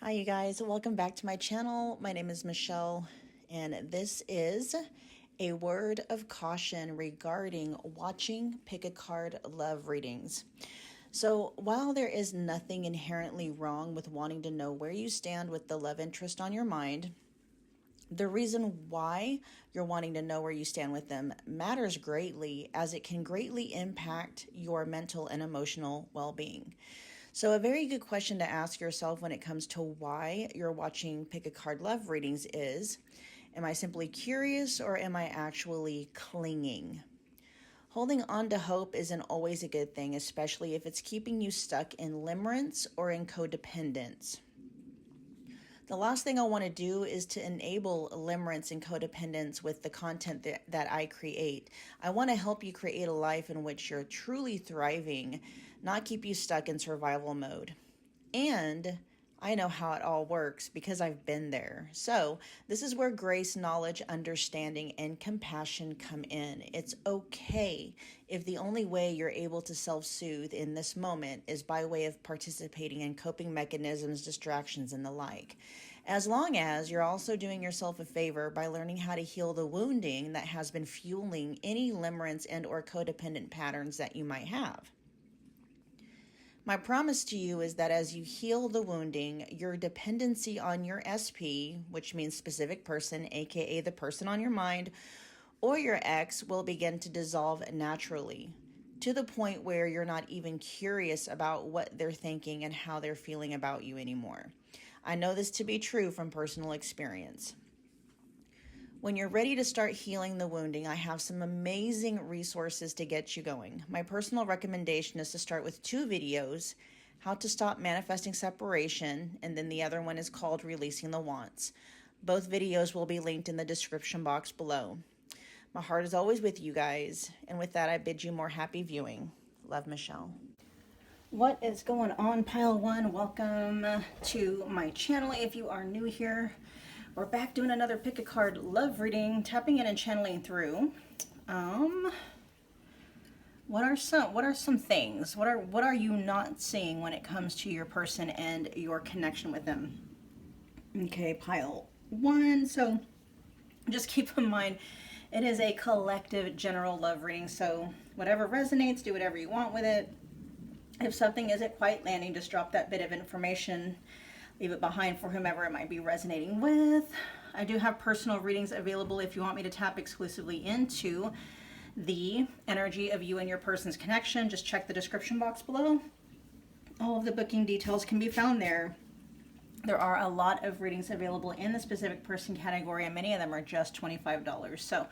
Hi you guys, welcome back to my channel. My name is Michelle and this is a word of caution regarding watching pick a card love readings. So while there is nothing inherently wrong with wanting to know where you stand with the love interest on your mind, the reason why you're wanting to know where you stand with them matters greatly, as it can greatly impact your mental and emotional well-being. So a very good question to ask yourself when it comes to why you're watching pick a card love readings is, am I simply curious or am I actually clinging? Holding on to hope isn't always a good thing, especially if it's keeping you stuck in limerence or in codependence. The last thing I want to do is to enable limerence and codependence with the content that I create. I want to help you create a life in which you're truly thriving, not keep you stuck in survival mode. And I know how it all works because I've been there. So this is where grace, knowledge, understanding, and compassion come in. It's okay if the only way you're able to self-soothe in this moment is by way of participating in coping mechanisms, distractions, and the like. As long as you're also doing yourself a favor by learning how to heal the wounding that has been fueling any limerence and or codependent patterns that you might have. My promise to you is that as you heal the wounding, your dependency on your SP, which means specific person, aka the person on your mind, or your ex, will begin to dissolve naturally, to the point where you're not even curious about what they're thinking and how they're feeling about you anymore. I know this to be true from personal experience. When you're ready to start healing the wounding, I have some amazing resources to get you going. My personal recommendation is to start with 2 videos, how to stop manifesting separation, and then the other one is called Releasing the Wants. Both videos will be linked in the description box below. My heart is always with you guys, and with that I bid you more happy viewing. Love, Michelle. What is going on, Pile 1? Welcome to my channel. If you are new here, we're back doing another pick a card love reading, tapping in and channeling through. What are some things? What are you not seeing when it comes to your person and your connection with them? Okay, pile 1. So just keep in mind, it is a collective general love reading. So whatever resonates, do whatever you want with it. If something isn't quite landing, just drop that bit of information. Leave it behind for whomever it might be resonating with. I do have personal readings available if you want me to tap exclusively into the energy of you and your person's connection. Just check the description box below. All of the booking details can be found there. There are a lot of readings available in the specific person category, and many of them are just $25. So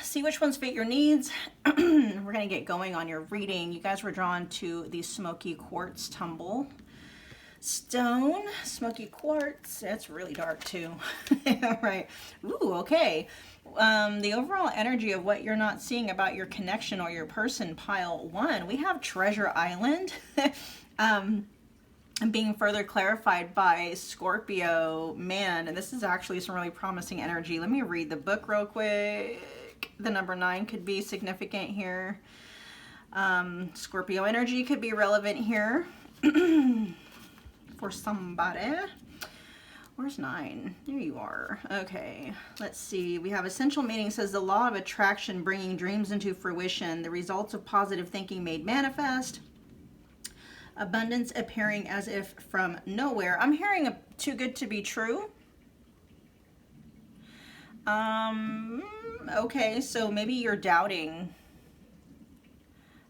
see which ones fit your needs. We're going to get going on your reading. You guys were drawn to the Smoky Quartz tumble stone, Smoky Quartz. It's really dark too. Right. Ooh, okay. The overall energy of what you're not seeing about your connection or your person, pile 1. We have Treasure Island. And being further clarified by Scorpio. Man, and this is actually some really promising energy. Let me read the book real quick. The number 9 could be significant here. Scorpio energy could be relevant here. For somebody. Where's 9? There you are. Okay, let's see. We have essential meaning. Says the law of attraction, bringing dreams into fruition, the results of positive thinking made manifest, abundance appearing as if from nowhere. I'm hearing a too good to be true. Okay, so maybe you're doubting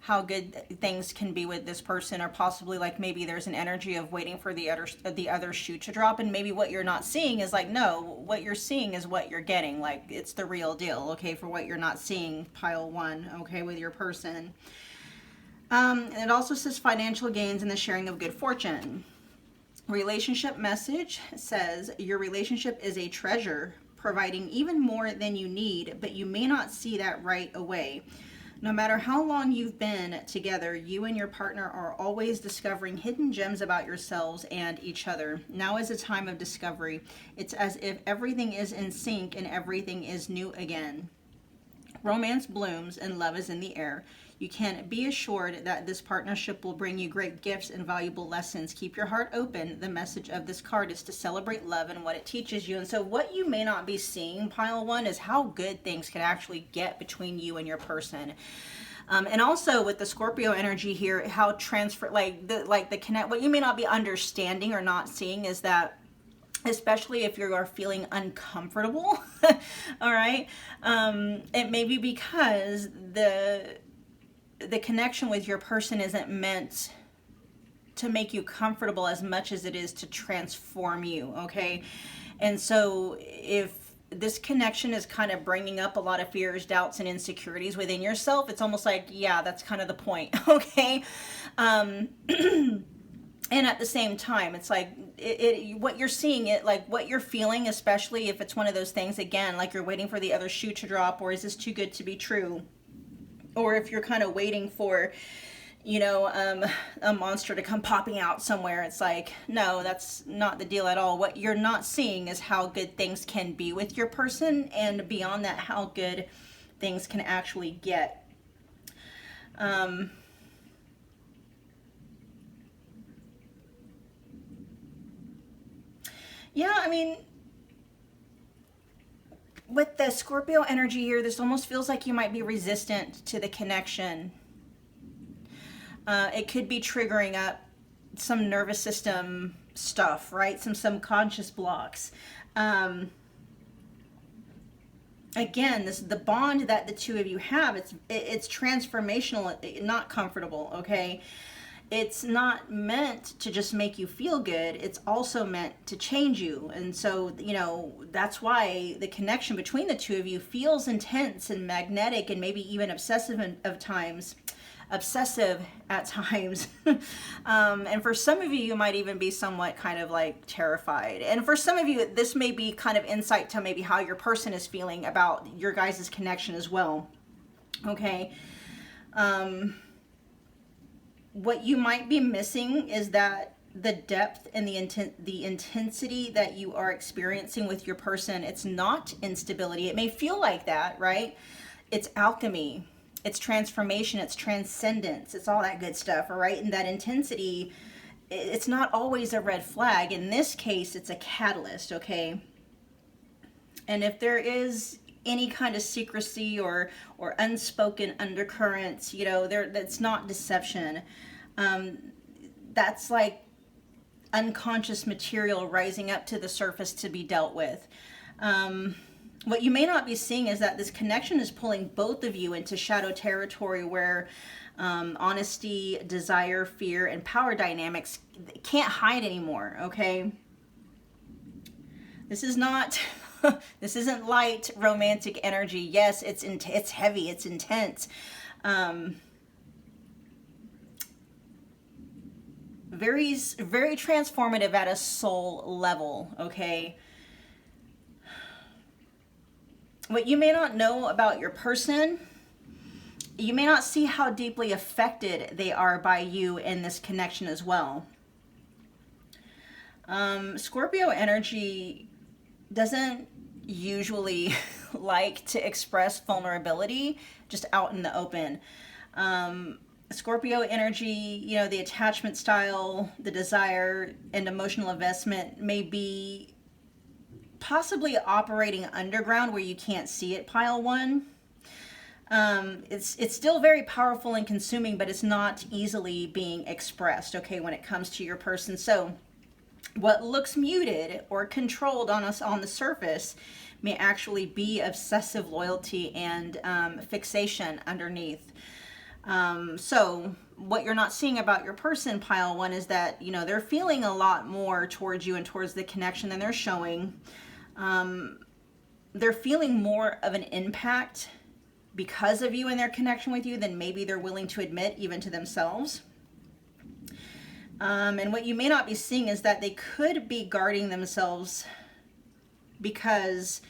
how good things can be with this person, or possibly like maybe there's an energy of waiting for the other shoe to drop, and maybe what you're not seeing is like, no, what you're seeing is what you're getting, like it's the real deal. Okay, for what you're not seeing, pile 1, okay, with your person. And it also says financial gains and the sharing of good fortune. Relationship message says your relationship is a treasure, providing even more than you need, but you may not see that right away. No matter how long you've been together, you and your partner are always discovering hidden gems about yourselves and each other. Now is a time of discovery. It's as if everything is in sync and everything is new again. Romance blooms and love is in the air. You can be assured that this partnership will bring you great gifts and valuable lessons. Keep your heart open. The message of this card is to celebrate love and what it teaches you. And so what you may not be seeing, pile one, is how good things can actually get between you and your person. And also with the Scorpio energy here, how transfer, the connect, what you may not be understanding or not seeing is that, especially if you are feeling uncomfortable, all right, it may be because the connection with your person isn't meant to make you comfortable as much as it is to transform you, okay? And so if this connection is kind of bringing up a lot of fears, doubts, and insecurities within yourself, it's almost like, yeah, that's kind of the point, okay? And at the same time, it's like what you're seeing, what you're feeling, especially if it's one of those things, again, like you're waiting for the other shoe to drop, or is this too good to be true? Or if you're kind of waiting for, a monster to come popping out somewhere, it's like, no, that's not the deal at all. What you're not seeing is how good things can be with your person, and beyond that, how good things can actually get. Yeah, I mean, with the Scorpio energy here, this almost feels like you might be resistant to the connection. It could be triggering up some nervous system stuff, right? Some subconscious blocks. Again, the bond that the two of you have, it's transformational, not comfortable, okay? It's not meant to just make you feel good. It's also meant to change you. And so, that's why the connection between the two of you feels intense and magnetic and maybe even obsessive at times. And for some of you, you might even be somewhat kind of like terrified. And for some of you, this may be kind of insight to maybe how your person is feeling about your guys' connection as well. Okay. What you might be missing is that the depth and the intensity that you are experiencing with your person, it's not instability. It may feel like that, right? It's alchemy. It's transformation, it's transcendence, it's all that good stuff, all right? And that intensity, it's not always a red flag. In this case, it's a catalyst, okay? And if there is any kind of secrecy or unspoken undercurrents, that's not deception. That's like unconscious material rising up to the surface to be dealt with. What you may not be seeing is that this connection is pulling both of you into shadow territory where honesty, desire, fear, and power dynamics can't hide anymore, okay? This is not, this isn't light romantic energy. Yes, it's heavy, it's intense. Very, very transformative at a soul level, okay? What you may not know about your person, you may not see how deeply affected they are by you in this connection as well. Scorpio energy doesn't usually like to express vulnerability just out in the open. Scorpio energy, the attachment style, the desire, and emotional investment may be possibly operating underground where you can't see it, pile one. It's still very powerful and consuming, but it's not easily being expressed, okay, when it comes to your person. So what looks muted or controlled on us on the surface may actually be obsessive loyalty and fixation underneath. So what you're not seeing about your person, pile one, is that, they're feeling a lot more towards you and towards the connection than they're showing. They're feeling more of an impact because of you and their connection with you than maybe they're willing to admit even to themselves. And what you may not be seeing is that they could be guarding themselves because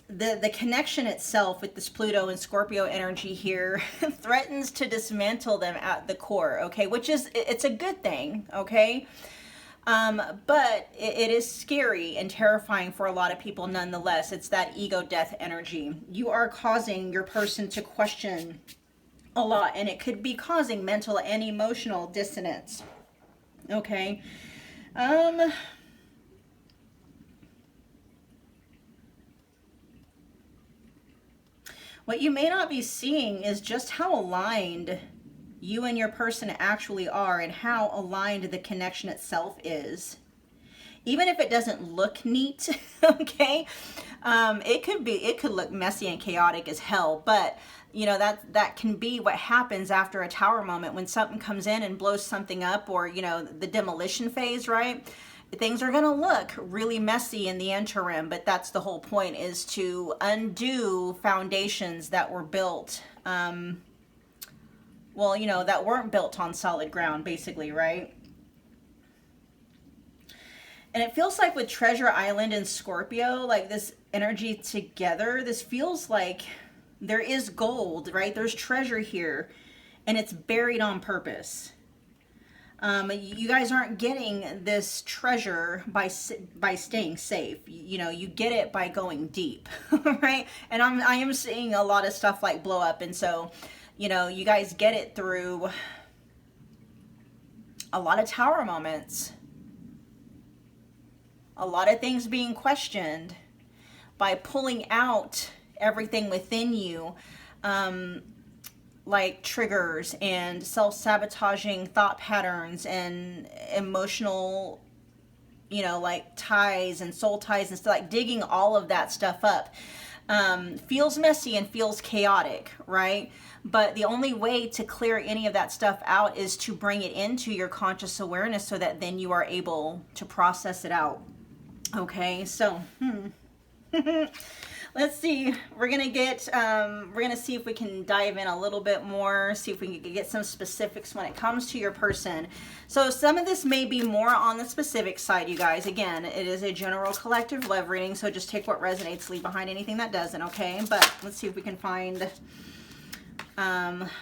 the connection itself with this Pluto and Scorpio energy here threatens to dismantle them at the core, okay? Which is, it's a good thing, okay? But it is scary and terrifying for a lot of people nonetheless. It's that ego death energy. You are causing your person to question a lot, and it could be causing mental and emotional dissonance. Okay. What you may not be seeing is just how aligned you and your person actually are, and how aligned the connection itself is. Even if it doesn't look neat, okay, it could look messy and chaotic as hell, but you know, that can be what happens after a tower moment, when something comes in and blows something up, or you know, the demolition phase, right? Things are going to look really messy in the interim, but that's the whole point, is to undo foundations that were built, well, you know, that weren't built on solid ground, basically, right? And it feels like with Treasure Island and Scorpio, like this energy together, this feels like there is gold, right? There's treasure here, and it's buried on purpose. You guys aren't getting this treasure by staying safe. You know, you get it by going deep, right? And I am seeing a lot of stuff like blow up, and so, you know, you guys get it through a lot of tower moments, a lot of things being questioned, by pulling out everything within you, like triggers and self-sabotaging thought patterns and emotional, you know, like ties and soul ties and stuff, like digging all of that stuff up. Feels messy and feels chaotic, right? But the only way to clear any of that stuff out is to bring it into your conscious awareness, so that then you are able to process it out. Okay, so let's see. We're gonna see if we can dive in a little bit more, see if we can get some specifics when it comes to your person. So some of this may be more on the specific side, you guys. Again, it is a general collective love reading, so just take what resonates, leave behind anything that doesn't, okay? But let's see if we can find,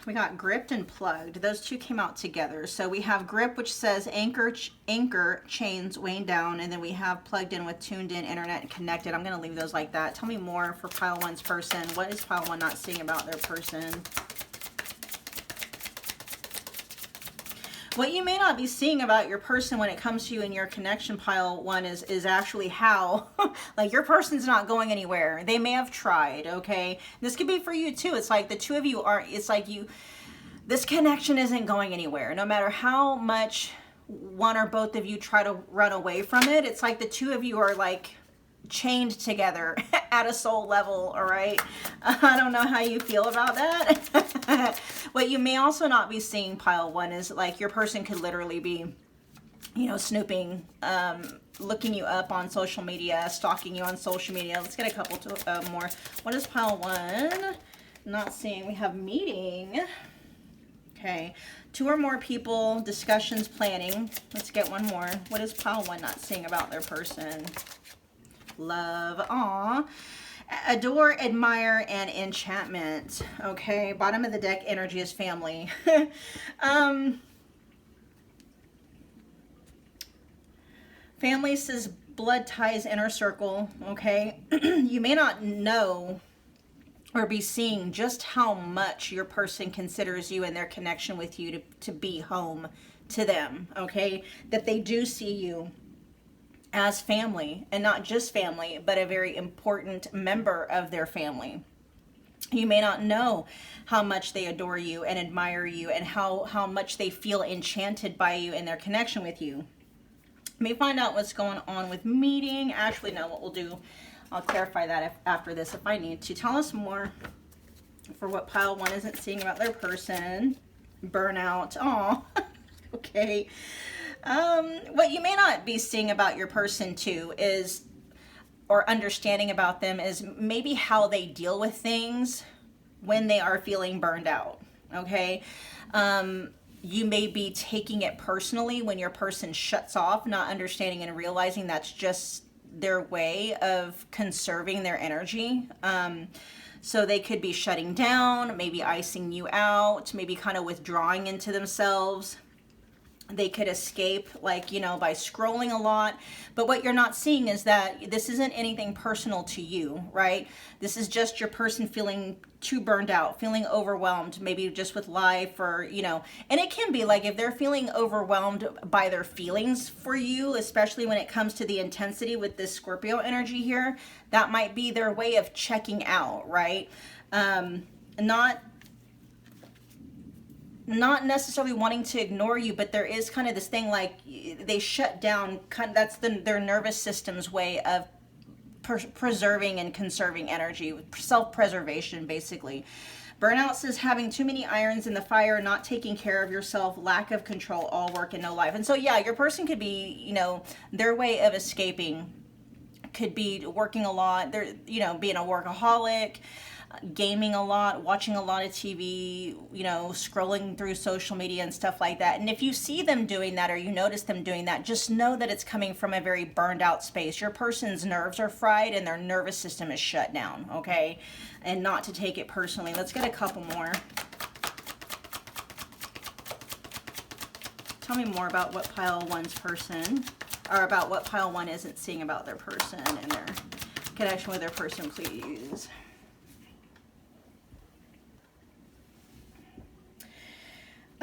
we got gripped and plugged. Those two came out together. So we have grip, which says anchor, chains weighing down, and then we have plugged in with tuned in, internet, and connected. I'm going to leave those like that. Tell me more for pile one's person. What is pile one not seeing about their person? What you may not be seeing about your person when it comes to you and your connection, pile one, is actually how, like, your person's not going anywhere. They may have tried, okay? This could be for you too. It's like the two of you are, it's like this connection isn't going anywhere. No matter how much one or both of you try to run away from it, it's like the two of you are like chained together at a soul level, all right? I don't know how you feel about that. What you may also not be seeing, pile one, is like your person could literally be, you know, snooping, looking you up on social media, stalking you on social media. Let's get a couple more. What is pile one not seeing? We have meeting. Okay. Two or more people, discussions, planning. Let's get one more. What is pile one not seeing about their person? Love. Aw. Adore, admire, and enchantment. Okay, bottom of the deck energy is family. Family says blood ties, inner circle. Okay, you may not know or be seeing just how much your person considers you and their connection with you to be home to them. Okay, that they do see you as family, and not just family, but a very important member of their family. You may not know how much they adore you and admire you, and how much they feel enchanted by you and their connection with you. You may find out what's going on with meeting. Actually, no, what we'll do, I'll clarify that after this if I need to. Tell us more for what pile one isn't seeing about their person. Burnout. Aw. Okay. What you may not be seeing about your person too is, or understanding about them, is maybe how they deal with things when they are feeling burned out. Okay. You may be taking it personally when your person shuts off, not understanding and realizing that's just their way of conserving their energy. So they could be shutting down, maybe icing you out, maybe kind of withdrawing into themselves. They could escape, like, you know, by scrolling a lot. But what you're not seeing is that this isn't anything personal to you, right? This is just your person feeling too burned out, feeling overwhelmed, maybe just with life, or, you know, and it can be like if they're feeling overwhelmed by their feelings for you, especially when it comes to the intensity with this Scorpio energy here, that might be their way of checking out, right? Not necessarily wanting to ignore you, but there is kind of this thing like they shut down, kind of, that's their nervous system's way of preserving and conserving energy, self-preservation basically. Burnout says having too many irons in the fire, not taking care of yourself, lack of control, all work and no life. And so yeah, your person could be, you know, their way of escaping could be working a lot, they're, you know, being a workaholic, gaming a lot, watching a lot of TV, you know, scrolling through social media and stuff like that. And if you see them doing that or you notice them doing that, just know that it's coming from a very burned out space. Your person's nerves are fried and their nervous system is shut down, okay? And not to take it personally. Let's get a couple more. Tell me more about what pile one's person, or about what pile one isn't seeing about their person and their connection with their person, please.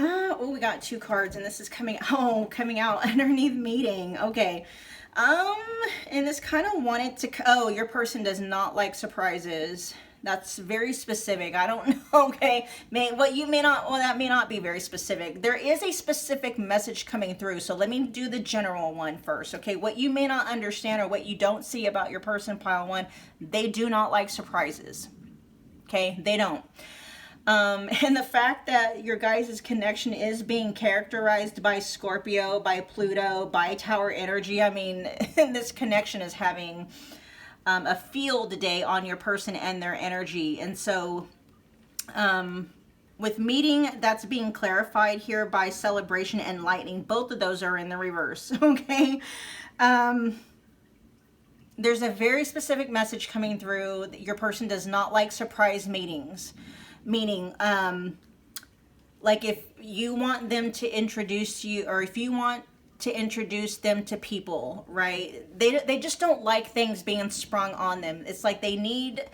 Oh, we got two cards, and this is coming out underneath meeting. Okay. And this kind of wanted to, oh, your person does not like surprises. That's very specific. I don't know, okay? That may not be very specific. There is a specific message coming through, so let me do the general one first, okay? What you may not understand or what you don't see about your person, pile one, they do not like surprises, okay? They don't. And the fact that your guys' connection is being characterized by Scorpio, by Pluto, by Tower energy, I mean, this connection is having a field day on your person and their energy. And so with meeting, that's being clarified here by celebration and lightning. Both of those are in the reverse, okay? There's a very specific message coming through. Your person does not like surprise meetings. Meaning, like if you want them to introduce you, or if you want to introduce them to people, right? They just don't like things being sprung on them. It's like they need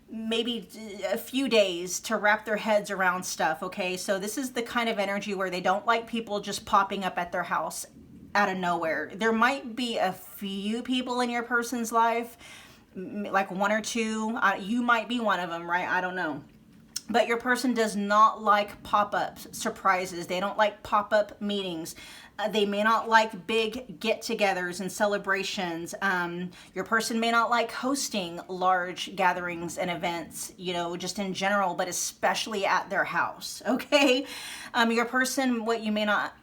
maybe a few days to wrap their heads around stuff, okay? So this is the kind of energy where they don't like people just popping up at their house out of nowhere. There might be a few people in your person's life, like one or two. You might be one of them, right? I don't know. But your person does not like pop-up surprises. They don't like pop-up meetings. They may not like big get-togethers and celebrations. Your person may not like hosting large gatherings and events, you know, just in general, but especially at their house, okay? Your person, what you may not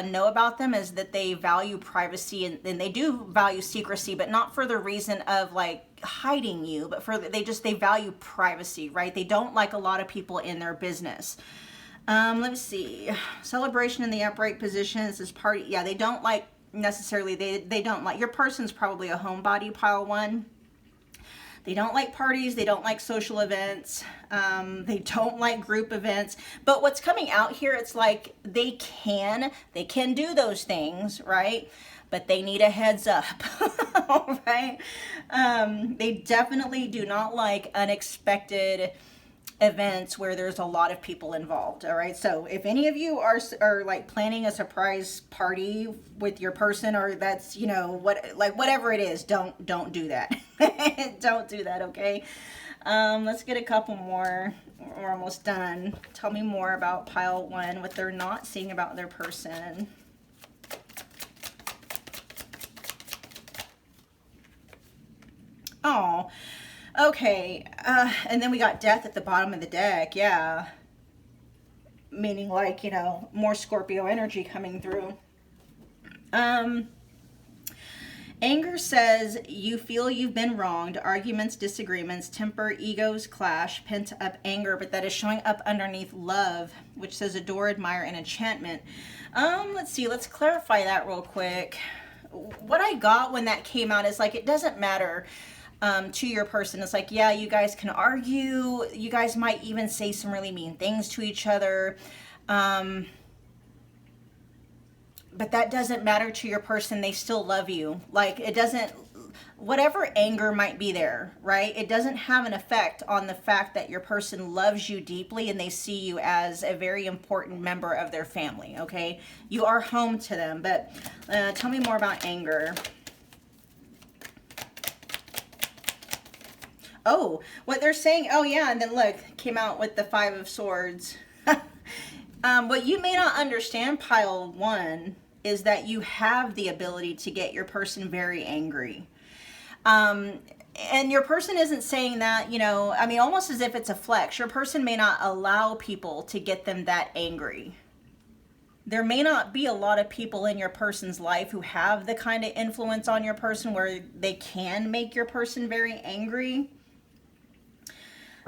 know about them is that they value privacy, and they do value secrecy, but not for the reason of like hiding you, but for they value privacy, right? They don't like a lot of people in their business. Let's see. Celebration in the upright position. This is party. Yeah, they don't like necessarily, they don't like, your person's probably a homebody, pile one. They don't like parties. They don't like social events. They don't like group events. But what's coming out here, it's like they can do those things, right? But they need a heads up, all right? They definitely do not like unexpected events where there's a lot of people involved, all right? So if any of you are like planning a surprise party with your person, or that's, you know, whatever it is, don't do that. Don't do that, okay? Let's get a couple more. We're almost done. Tell me more about pile one, what they're not seeing about their person. Oh, okay. And then we got death at the bottom of the deck. Yeah. Meaning like, you know, more Scorpio energy coming through. Anger says you feel you've been wronged. Arguments, disagreements, temper, egos clash, pent up anger, but that is showing up underneath love, which says adore, admire, and enchantment. Let's see. Let's clarify that real quick. What I got when that came out is like, it doesn't matter to your person. It's like, yeah, you guys can argue. You guys might even say some really mean things to each other. but that doesn't matter to your person. They still love you. Like, it doesn't, whatever anger might be there, right? It doesn't have an effect on the fact that your person loves you deeply and they see you as a very important member of their family, okay? You are home to them, but tell me more about anger. Oh, what they're saying, oh yeah, and then look, came out with the Five of Swords. What you may not understand, pile one, is that you have the ability to get your person very angry. And your person isn't saying that, you know, I mean, almost as if it's a flex. Your person may not allow people to get them that angry. There may not be a lot of people in your person's life who have the kind of influence on your person where they can make your person very angry.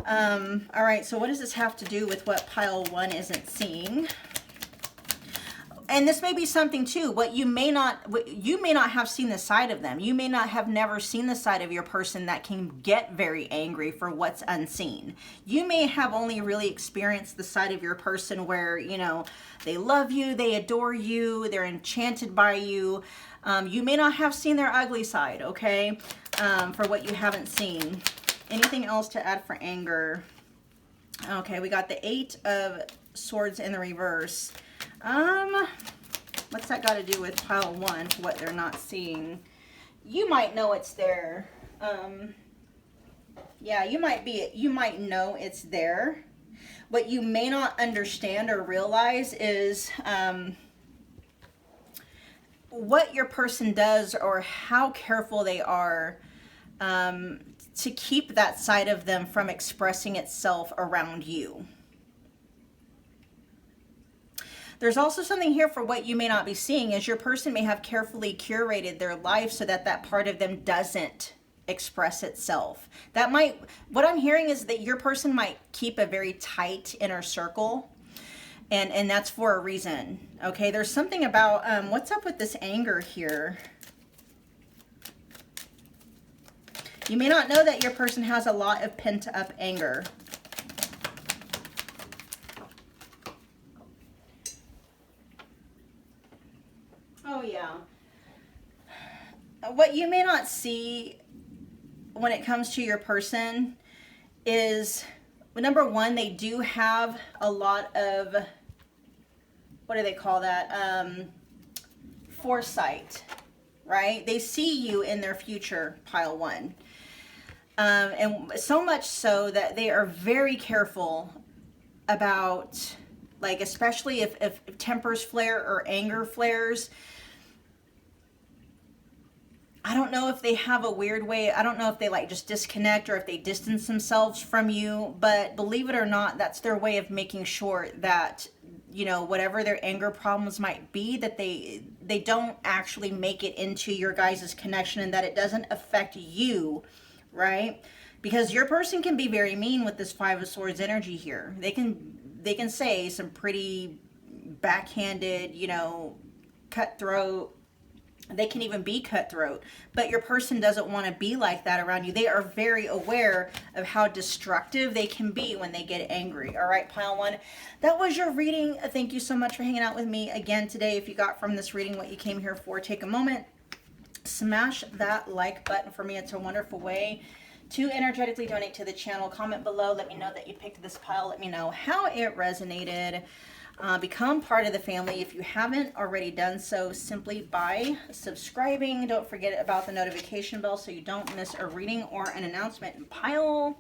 All right, so what does this have to do with what pile one isn't seeing? And this may be something too, what you may not have seen the side of them. You may not have never seen the side of your person that can get very angry for what's unseen. You may have only really experienced the side of your person where, you know, they love you, they adore you, they're enchanted by you. You may not have seen their ugly side, okay, for what you haven't seen. Anything else to add for anger? Okay, we got the Eight of Swords in the reverse. What's that got to do with pile one for what they're not seeing? You might know it's there. Yeah, you might know it's there. What you may not understand or realize is what your person does or how careful they are to keep that side of them from expressing itself around you. There's also something here for what you may not be seeing is your person may have carefully curated their life so that that part of them doesn't express itself. That might, what I'm hearing is that your person might keep a very tight inner circle, and that's for a reason. Okay, there's something about, what's up with this anger here? You may not know that your person has a lot of pent-up anger. Oh, yeah. What you may not see when it comes to your person is, well, number one, they do have a lot of, what do they call that? Foresight, right? They see you in their future, pile one. And so much so that they are very careful about, like, especially if tempers flare or anger flares. I don't know if they have a weird way. I don't know if they like just disconnect or if they distance themselves from you. But believe it or not, that's their way of making sure that, you know, whatever their anger problems might be, that they don't actually make it into your guys' connection and that it doesn't affect you. Right? Because your person can be very mean with this Five of Swords energy here. They can say some pretty backhanded, you know, cutthroat. They can even be cutthroat, but your person doesn't want to be like that around you. They are very aware of how destructive they can be when they get angry. All right, pile one, that was your reading. Thank you so much for hanging out with me again today. If you got from this reading what you came here for, take a moment, smash that like button for me. It's a wonderful way to energetically donate to the channel. Comment below, let me know that you picked this pile, let me know how it resonated. Become part of the family if you haven't already done so, simply by subscribing. Don't forget about the notification bell so you don't miss a reading or an announcement in pile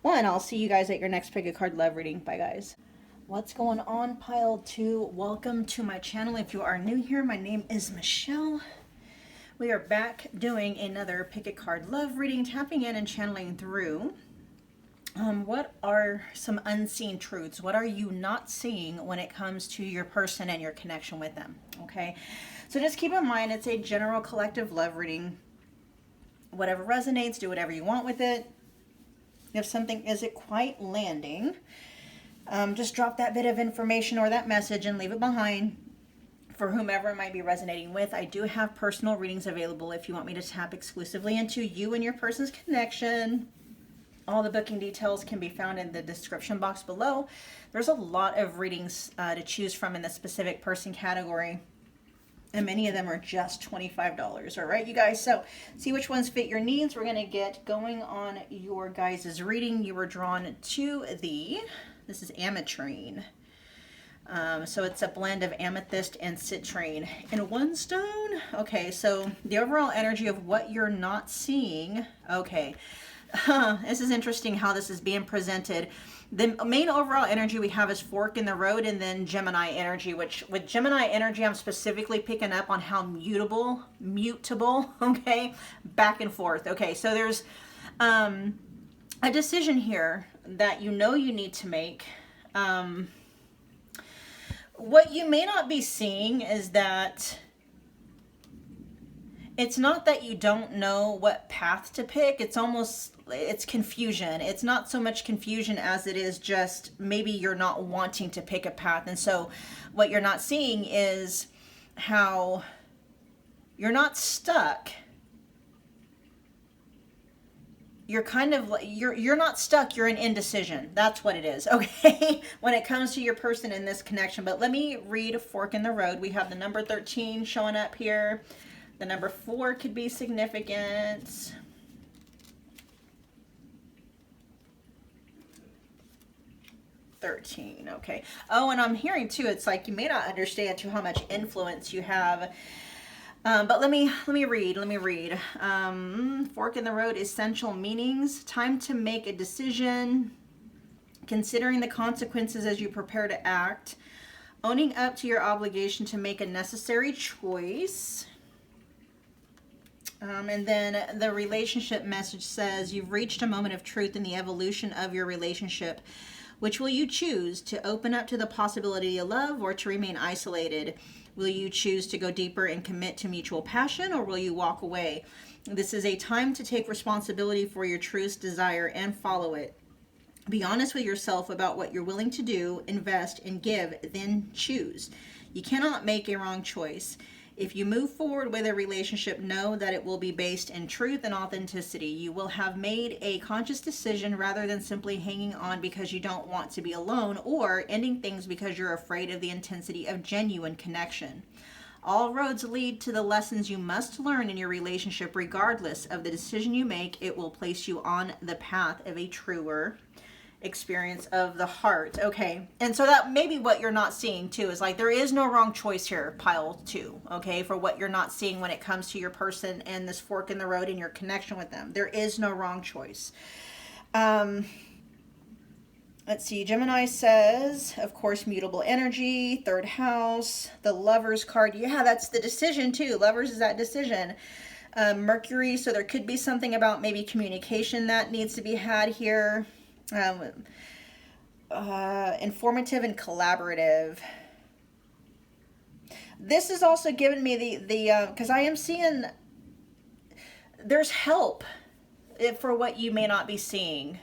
one. I'll see you guys at your next pick a card love reading. Bye guys. What's going on, pile two? Welcome to my channel. If you are new here, my name is Michelle. We are back doing another pick a card love reading, tapping in and channeling through. What are some unseen truths? What are you not seeing when it comes to your person and your connection with them? Okay, so just keep in mind it's a general collective love reading. Whatever resonates, do whatever you want with it. If something isn't quite landing, just drop that bit of information or that message and leave it behind for whomever it might be resonating with. I do have personal readings available if you want me to tap exclusively into you and your person's connection. All the booking details can be found in the description box below. There's a lot of readings to choose from in the specific person category. and many of them are just $25. All right, you guys, so see which ones fit your needs. We're going to get going on your guys' reading. You were drawn to this is Ametrine. So it's a blend of amethyst and citrine in one stone. Okay, so the overall energy of what you're not seeing. Okay, this is interesting how this is being presented. The main overall energy we have is fork in the road, and then Gemini energy, which with Gemini energy, I'm specifically picking up on how mutable, okay, back and forth. Okay, so there's a decision here that you know you need to make. What you may not be seeing is that it's not that you don't know what path to pick. It's confusion. It's not so much confusion as it is just maybe you're not wanting to pick a path. And so what you're not seeing is how you're not stuck. You're kind of, you're not stuck, you're in indecision. That's what it is, okay? When it comes to your person in this connection. But let me read a fork in the road. We have the number 13 showing up here. The number 4 could be significant. Okay. Oh, and I'm hearing too, it's like you may not understand to how much influence you have. But let me read. Fork in the road, essential meanings. Time to make a decision. Considering the consequences as you prepare to act. Owning up to your obligation to make a necessary choice. And then the relationship message says, you've reached a moment of truth in the evolution of your relationship. Which will you choose? To open up to the possibility of love or to remain isolated? Will you choose to go deeper and commit to mutual passion, or will you walk away? This is a time to take responsibility for your truest desire and follow it. Be honest with yourself about what you're willing to do, invest, and give, then choose. You cannot make a wrong choice. If you move forward with a relationship, know that it will be based in truth and authenticity. You will have made a conscious decision rather than simply hanging on because you don't want to be alone or ending things because you're afraid of the intensity of genuine connection. All roads lead to the lessons you must learn in your relationship. Regardless of the decision you make, it will place you on the path of a truer experience of the heart. Okay, and so that may be what you're not seeing too, is like there is no wrong choice here, pile 2, okay, for what you're not seeing when it comes to your person and this fork in the road and your connection with them. There is no wrong choice. Let's see, Gemini says, of course, mutable energy, 3rd house, the Lovers card. Yeah, that's the decision too. Lovers is that decision. Mercury, so there could be something about maybe communication that needs to be had here. Informative and collaborative. This is also giving me the because I am seeing there's help for what you may not be seeing.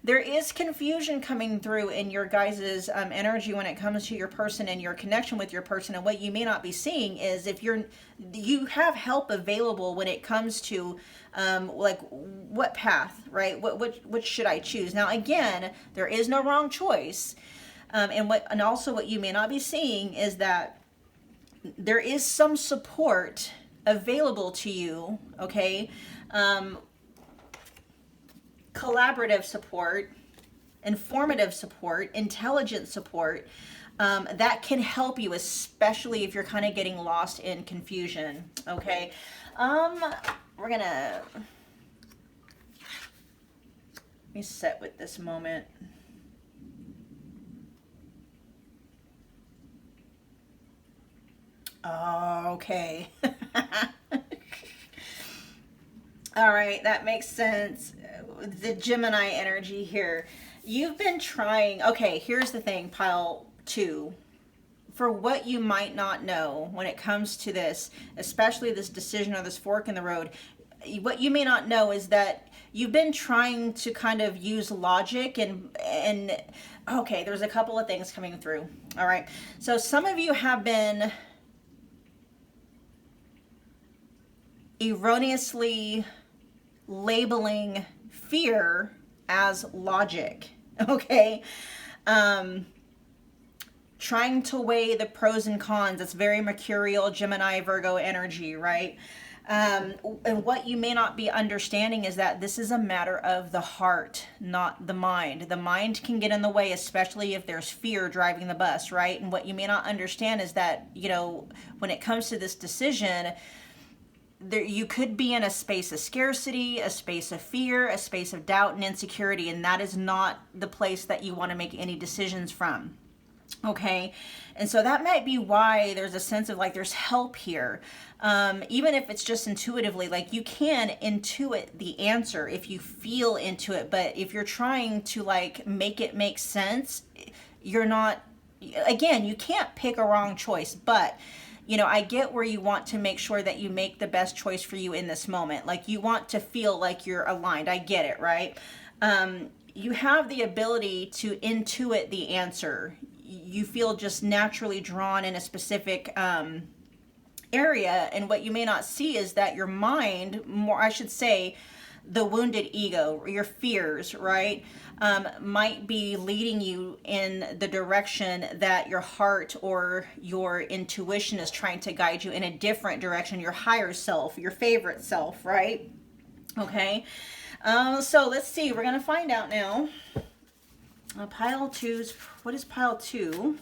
There is confusion coming through in your guys' energy when it comes to your person and your connection with your person. And what you may not be seeing is if you have help available when it comes to like what path, right? What should I choose? Now, again, there is no wrong choice. And also what you may not be seeing is that there is some support available to you, okay? Collaborative support, informative support, intelligent support that can help you, especially if you're kind of getting lost in confusion. Okay, we're gonna let me sit with this moment. Okay. All right, that makes sense. The Gemini energy here. You've been trying, okay, here's the thing, pile 2. For what you might not know when it comes to this, especially this decision or this fork in the road, what you may not know is that you've been trying to kind of use logic and okay, there's a couple of things coming through. All right, so some of you have been erroneously labeling fear as logic, okay? trying to weigh the pros and cons. It's very Mercurial, Gemini, Virgo energy, right? And what you may not be understanding is that this is a matter of the heart, not the mind. The mind can get in the way, especially if there's fear driving the bus, right? And what you may not understand is that, you know, when it comes to this decision, there, you could be in a space of scarcity, a space of fear, a space of doubt and insecurity, and that is not the place that you want to make any decisions from. Okay, and so that might be why there's a sense of like there's help here. Even if it's just intuitively, like you can intuit the answer if you feel into it, but if you're trying to like make it make sense, you're not, again, you can't pick a wrong choice, but you know, I get where you want to make sure that you make the best choice for you in this moment. Like you want to feel like you're aligned. I get it, right? You have the ability to intuit the answer. You feel just naturally drawn in a specific area, and what you may not see is that your mind, more I should say, the wounded ego, your fears, right, might be leading you in the direction that your heart or your intuition is trying to guide you in a different direction, your higher self, your favorite self, right? Okay, so let's see, we're gonna find out now. Pile 2's, what is pile 2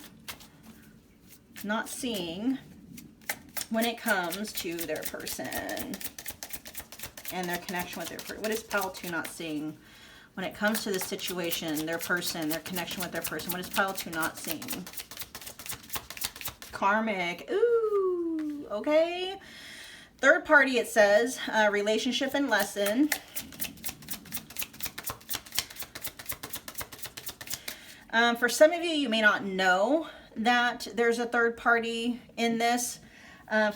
not seeing when it comes to their person and their connection with their person? What is pile 2 not seeing when it comes to the situation, their person, their connection with their person? What is pile 2 not seeing? Karmic. Ooh, okay. Third party, it says, relationship and lesson. For some of you, you may not know that there's a third party in this.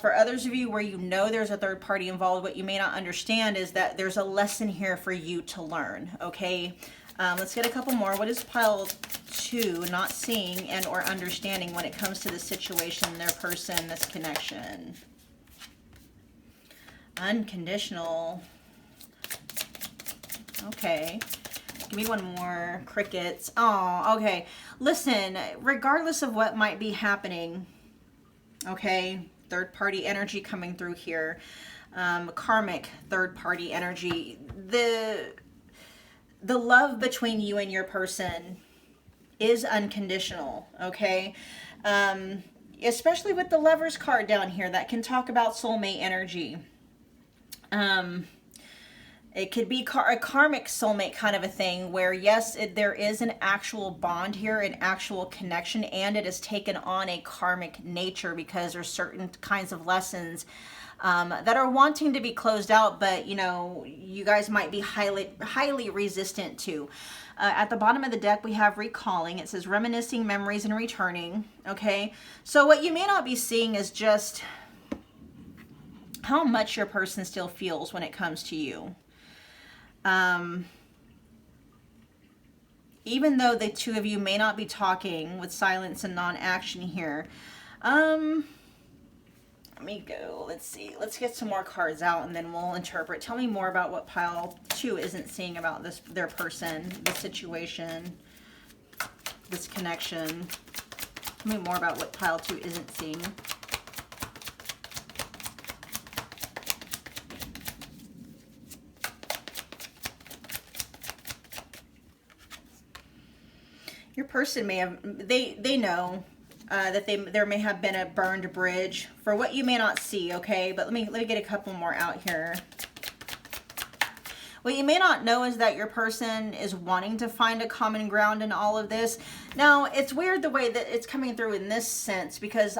For others of you where you know there's a third party involved, what you may not understand is that there's a lesson here for you to learn, okay? Let's get a couple more. What is pile 2 not seeing and or understanding when it comes to the situation, their person, this connection? Unconditional. Okay. Give me one more. Crickets. Oh, okay. Listen, regardless of what might be happening, okay, third party energy coming through here, karmic third party energy, the love between you and your person is unconditional, okay? Especially with the Lovers card down here, that can talk about soulmate energy. It could be a karmic soulmate kind of a thing where, yes, there is an actual bond here, an actual connection, and it has taken on a karmic nature because there's certain kinds of lessons that are wanting to be closed out, but, you know, you guys might be highly resistant to. At the bottom of the deck, we have recalling. It says reminiscing memories and returning, okay? So what you may not be seeing is just how much your person still feels when it comes to you. Even though the two of you may not be talking with silence and non-action here, let me go. Let's see. Let's get some more cards out and then we'll interpret. Tell me more about what pile 2 isn't seeing about their person, the situation, this connection. Tell me more about what pile 2 isn't seeing. Your person may have, they know that there may have been a burned bridge for what you may not see, okay? But let me get a couple more out here. What you may not know is that your person is wanting to find a common ground in all of this. Now, it's weird the way that it's coming through in this sense because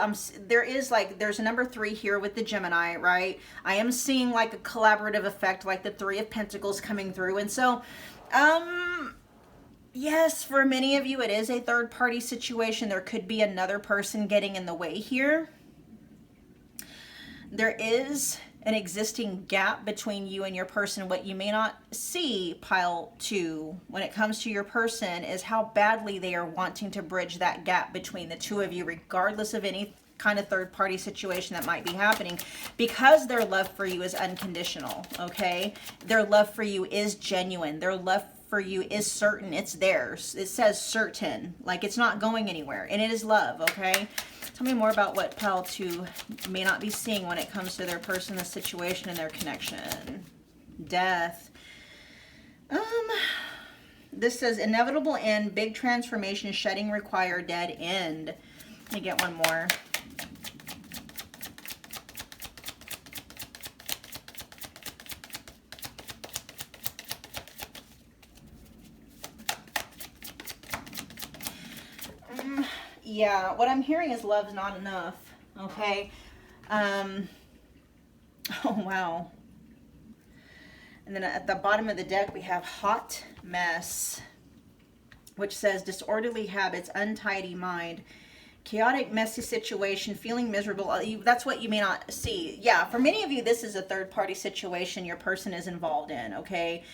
there's a number 3 here with the Gemini, right? I am seeing like a collaborative effect, like the 3 of Pentacles coming through. And so, yes, for many of you, it is a third party situation. There could be another person getting in the way here. There is an existing gap between you and your person. What you may not see, pile 2, when it comes to your person is how badly they are wanting to bridge that gap between the two of you, regardless of any kind of third party situation that might be happening, because their love for you is unconditional, okay? Their love for you is genuine. Their love for you is certain. It's theirs. It says certain, like it's not going anywhere, and it is love. Okay, tell me more about what pile 2 may not be seeing when it comes to their person, the situation, and their connection. Death. This says inevitable end, big transformation, shedding required, dead end. Let me get one more. Yeah, what I'm hearing is love's not enough. Okay. Oh, wow. And then at the bottom of the deck, we have hot mess, which says disorderly habits, untidy mind, chaotic, messy situation, feeling miserable. That's what you may not see. Yeah, for many of you, this is a third-party situation your person is involved in, okay?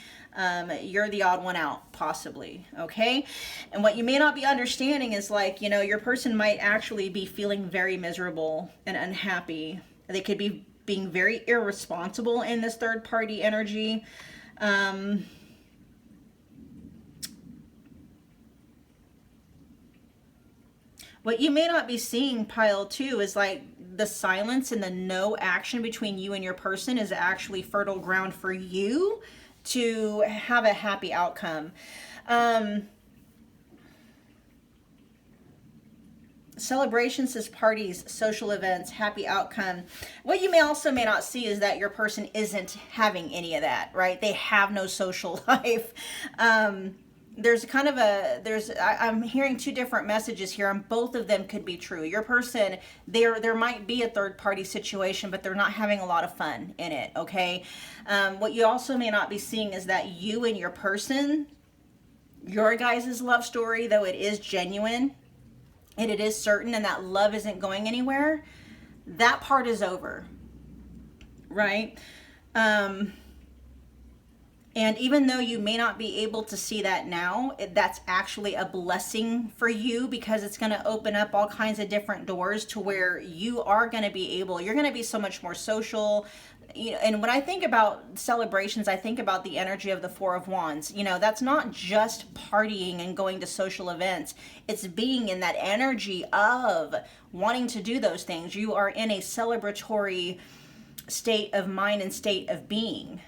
You're the odd one out, possibly, okay? And what you may not be understanding is, like, you know, your person might actually be feeling very miserable and unhappy. They could be being very irresponsible in this third-party energy. What you may not be seeing, pile 2, is like the silence and the no action between you and your person is actually fertile ground for you to have a happy outcome. Celebrations as parties, social events, happy outcome. What you may not see is that your person isn't having any of that, right? They have no social life. There's kind of I'm hearing two different messages here, and both of them could be true. Your person, there might be a third party situation, but they're not having a lot of fun in it, okay? What you also may not be seeing is that you and your person, your guys' love story, though it is genuine, and it is certain, and that love isn't going anywhere, that part is over, right? And even though you may not be able to see that now, that's actually a blessing for you, because it's going to open up all kinds of different doors to where you are going to be able, you're going to be so much more social. You know, and when I think about celebrations, I think about the energy of the Four of Wands. You know, that's not just partying and going to social events. It's being in that energy of wanting to do those things. You are in a celebratory state of mind and state of being,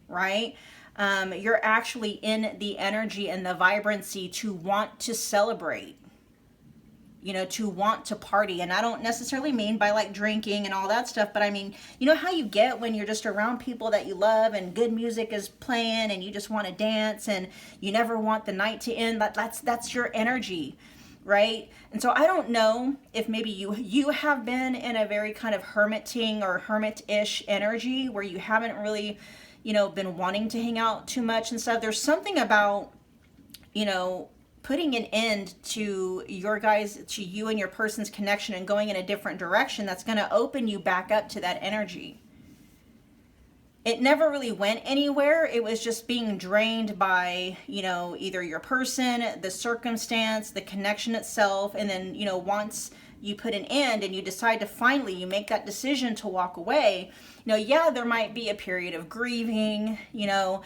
right? You're actually in the energy and the vibrancy to want to celebrate, you know, to want to party. And I don't necessarily mean by like drinking and all that stuff, but I mean, you know how you get when you're just around people that you love and good music is playing and you just want to dance and you never want the night to end. That's your energy, right? And so I don't know if maybe you have been in a very kind of hermiting or hermit-ish energy where you haven't really, you know, been wanting to hang out too much and stuff. There's something about, you know, putting an end to your guys, to you and your person's connection and going in a different direction that's going to open you back up to that energy. It never really went anywhere. It was just being drained by, you know, either your person, the circumstance, the connection itself. And then, you know, once you put an end and you decide to finally, you make that decision to walk away, you know, yeah, there might be a period of grieving, you know.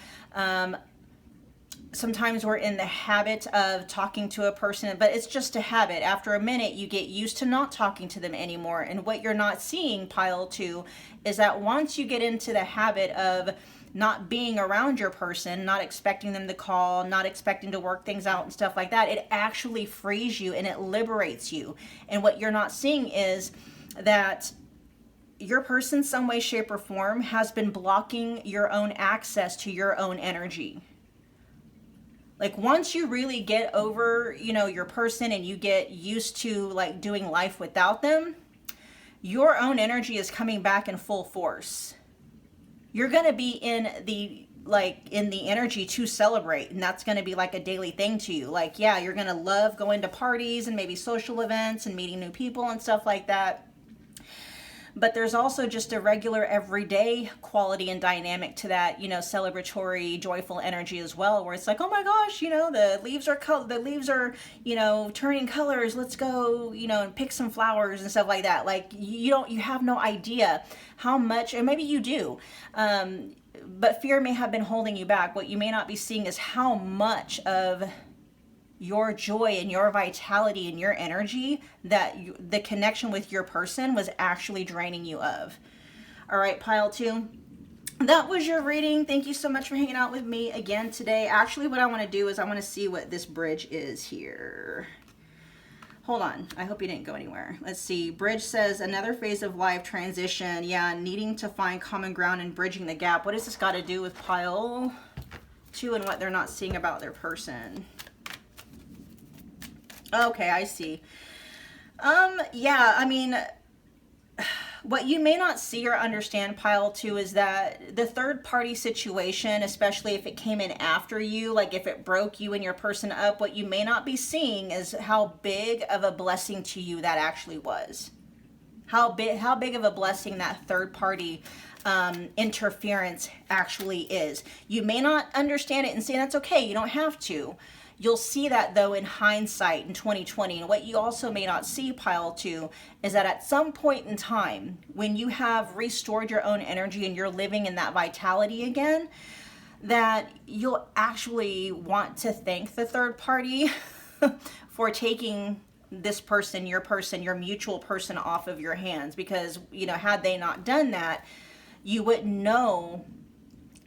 Sometimes we're in the habit of talking to a person, but it's just a habit. After a minute, you get used to not talking to them anymore. And what you're not seeing, pile 2, is that once you get into the habit of not being around your person, not expecting them to call, not expecting to work things out and stuff like that, it actually frees you and it liberates you. And what you're not seeing is that your person, some way, shape, or form, has been blocking your own access to your own energy. Like once you really get over, you know, your person and you get used to like doing life without them, your own energy is coming back in full force. You're going to be in the energy to celebrate, and that's going to be like a daily thing to you. Like, yeah, you're going to love going to parties and maybe social events and meeting new people and stuff like that. But there's also just a regular everyday quality and dynamic to that, you know, celebratory, joyful energy as well, where it's like, oh my gosh, you know, the leaves are, you know, turning colors. Let's go, you know, and pick some flowers and stuff like that. Like you have no idea how much, and maybe you do, but fear may have been holding you back. What you may not be seeing is how much of your joy and your vitality and your energy that the connection with your person was actually draining you of. All right, pile 2. That was your reading. Thank you so much for hanging out with me again today. Actually, what I want to do is I want to see what this bridge is here. Hold on. I hope you didn't go anywhere. Let's see. Bridge says another phase of life transition. Yeah, needing to find common ground and bridging the gap. What does this got to do with pile 2 and what they're not seeing about their person? Okay, I see. Yeah, I mean, what you may not see or understand, pile 2, is that the third party situation, especially if it came in after you, like if it broke you and your person up, what you may not be seeing is how big of a blessing to you that actually was. How big of a blessing that third party interference actually is. You may not understand it and say that's okay, you don't have to. You'll see that though in hindsight in 2020. And what you also may not see, pile 2, is that at some point in time, when you have restored your own energy and you're living in that vitality again, that you'll actually want to thank the third party for taking this person, your mutual person off of your hands. Because, you know, had they not done that, you wouldn't know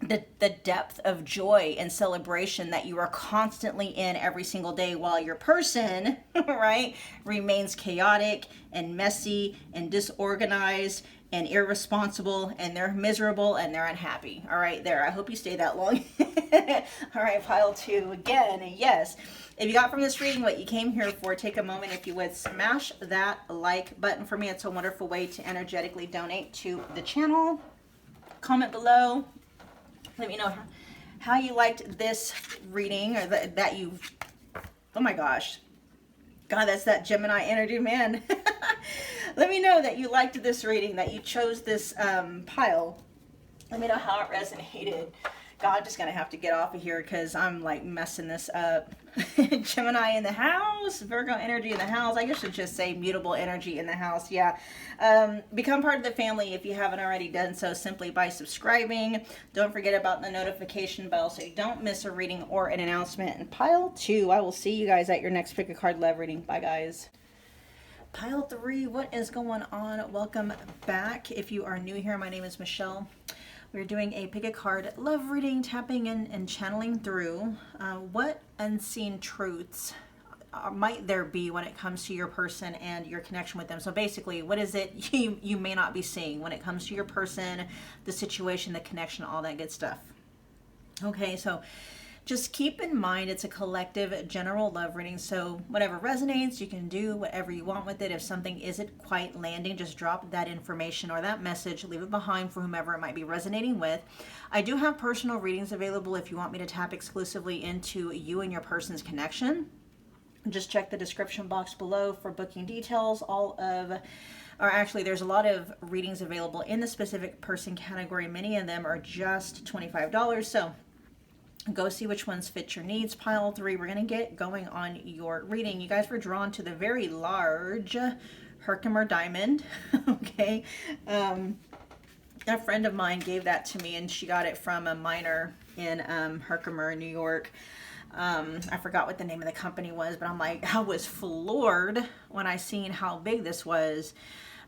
the depth of joy and celebration that you are constantly in every single day, while your person, right, remains chaotic and messy and disorganized and irresponsible, and they're miserable and they're unhappy. All right, there. I hope you stay that long. All right, pile 2 again. Yes. If you got from this reading what you came here for, take a moment, if you would, smash that like button for me. It's a wonderful way to energetically donate to the channel. Comment below. Let me know how you liked this reading, or that you, oh my gosh. God, that's that Gemini energy, man. Let me know that you liked this reading, that you chose this pile. Let me know how it resonated. God, I'm just going to have to get off of here because I'm like messing this up. Gemini in the house, Virgo energy in the house. I guess I should just say mutable energy in the house. Yeah. Become part of the family if you haven't already done so, simply by subscribing. Don't forget about the notification bell so you don't miss a reading or an announcement. And pile 2, I will see you guys at your next pick a card love reading. Bye, guys. Pile 3, what is going on? Welcome back. If you are new here, my name is Michelle. We're doing a pick a card love reading, tapping in and channeling through what unseen truths might there be when it comes to your person and your connection with them. So basically, what is it you may not be seeing when it comes to your person, the situation, the connection, all that good stuff. Okay, so just keep in mind it's a collective general love reading, so whatever resonates, you can do whatever you want with it. If something isn't quite landing, just drop that information or that message, leave it behind for whomever it might be resonating with. I do have personal readings available if you want me to tap exclusively into you and your person's connection. Just check the description box below for booking details. Actually, there's a lot of readings available in the specific person category. Many of them are just $25, so go see which ones fit your needs. Pile 3, we're going to get going on your reading. You guys were drawn to the very large Herkimer diamond. Okay. A friend of mine gave that to me, and she got it from a miner in Herkimer, New York. I forgot what the name of the company was, but I'm like, I was floored when I seen how big this was.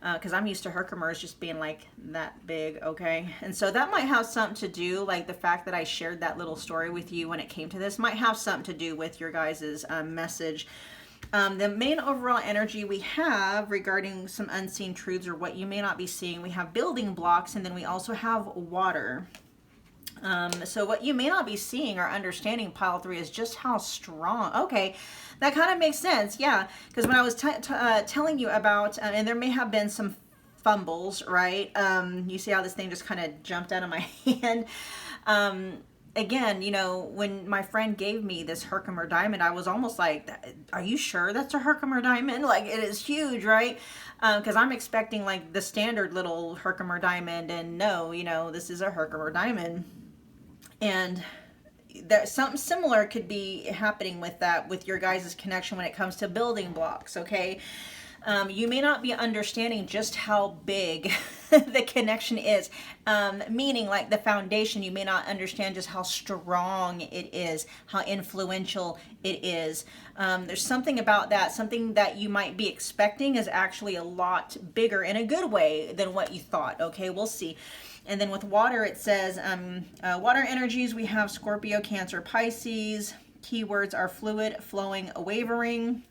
Because I'm used to Herkimers just being like that big, okay? And so that might have something to do, like the fact that I shared that little story with you when it came to this might have something to do with your guys' message. The main overall energy we have regarding some unseen truths or what you may not be seeing, we have building blocks, and then we also have water. So what you may not be seeing or understanding, pile 3, is just how strong. Okay, that kind of makes sense. Yeah, because when I was telling you about, and there may have been some fumbles, right? You see how this thing just kind of jumped out of my hand. Again, you know, when my friend gave me this Herkimer diamond, I was almost like, are you sure that's a Herkimer diamond? Like, it is huge, right? Because I'm expecting like the standard little Herkimer diamond, and no, you know, this is a Herkimer diamond. And there's something similar could be happening with that, with your guys' connection when it comes to building blocks, okay? You may not be understanding just how big the connection is, meaning like the foundation, you may not understand just how strong it is, how influential it is. There's something about that, something that you might be expecting is actually a lot bigger in a good way than what you thought. Okay, we'll see. And then with water, it says water energies, we have Scorpio, Cancer, Pisces. Keywords are fluid, flowing, wavering.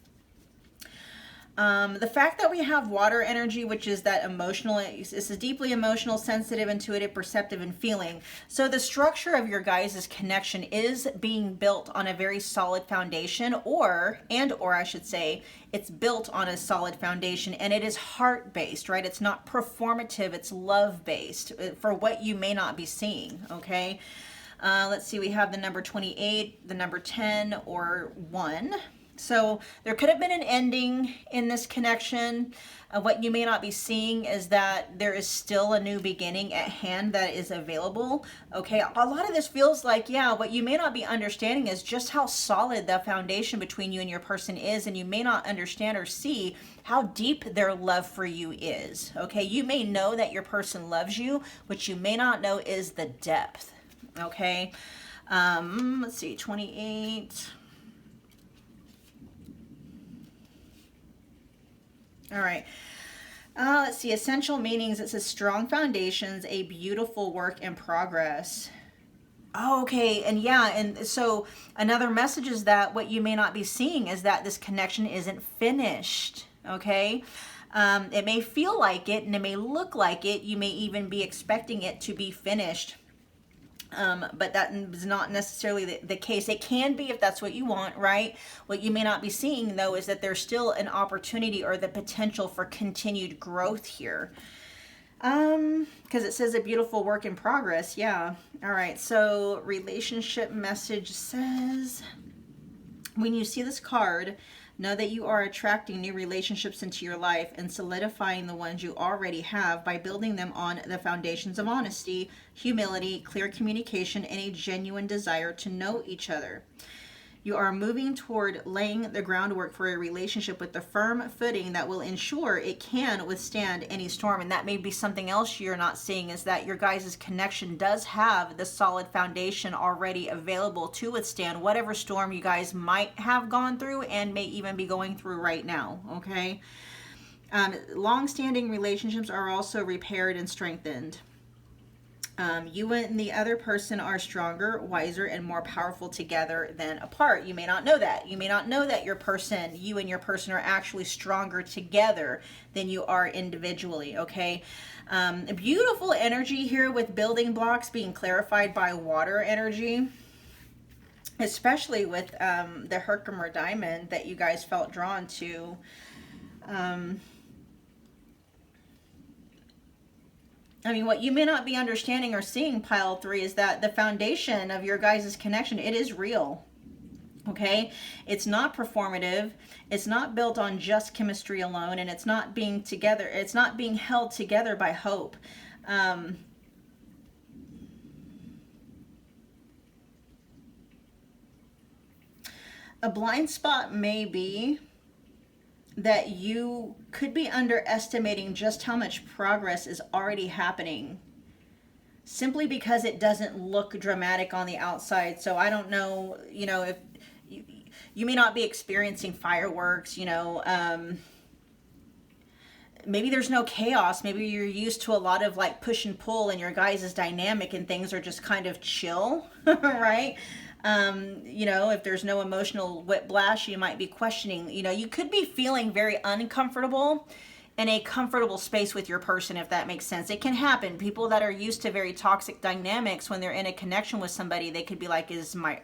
The fact that we have water energy, which is that emotional, this is deeply emotional, sensitive, intuitive, perceptive, and feeling. So the structure of your guys' connection is being built on a very solid foundation, or I should say, it's built on a solid foundation, and it is heart-based, right? It's not performative, it's love-based for what you may not be seeing, okay? Let's see, we have the number 28, the number 10, or 1. So there could have been an ending in this connection. What you may not be seeing is that there is still a new beginning at hand that is available. Okay, a lot of this feels like, yeah, what you may not be understanding is just how solid the foundation between you and your person is, and you may not understand or see how deep their love for you is. Okay, you may know that your person loves you, what you may not know is the depth. Okay, let's see, 28. All right. Let's see. Essential meanings. It says strong foundations, a beautiful work in progress. Oh, okay. And yeah. And so another message is that what you may not be seeing is that this connection isn't finished. Okay. It may feel like it and it may look like it. You may even be expecting it to be finished. But that is not necessarily the case. It can be if that's what you want, right? What you may not be seeing, though, is that there's still an opportunity or the potential for continued growth here. Because it says a beautiful work in progress. Yeah. All right. So relationship message says, when you see this card, know that you are attracting new relationships into your life and solidifying the ones you already have by building them on the foundations of honesty, humility, clear communication, and a genuine desire to know each other. You are moving toward laying the groundwork for a relationship with the firm footing that will ensure it can withstand any storm. And that may be something else you're not seeing, is that your guys' connection does have the solid foundation already available to withstand whatever storm you guys might have gone through and may even be going through right now, okay? Long-standing relationships are also repaired and strengthened. You and the other person are stronger, wiser, and more powerful together than apart. You may not know that. You may not know that you and your person are actually stronger together than you are individually, okay? A beautiful energy here with building blocks being clarified by water energy, especially with the Herkimer diamond that you guys felt drawn to. I mean, what you may not be understanding or seeing, pile 3, is that the foundation of your guys' connection, it is real, okay? It's not performative. It's not built on just chemistry alone, and it's not being held together by hope. A blind spot may be that you could be underestimating just how much progress is already happening, simply because it doesn't look dramatic on the outside. So I don't know, if you may not be experiencing fireworks, maybe there's no chaos. Maybe you're used to a lot of like push and pull in your guys' dynamic and things are just kind of chill, right? If there's no emotional whiplash, you might be questioning, you could be feeling very uncomfortable in a comfortable space with your person, if that makes sense. It can happen. People that are used to very toxic dynamics, when they're in a connection with somebody, they could be like, is my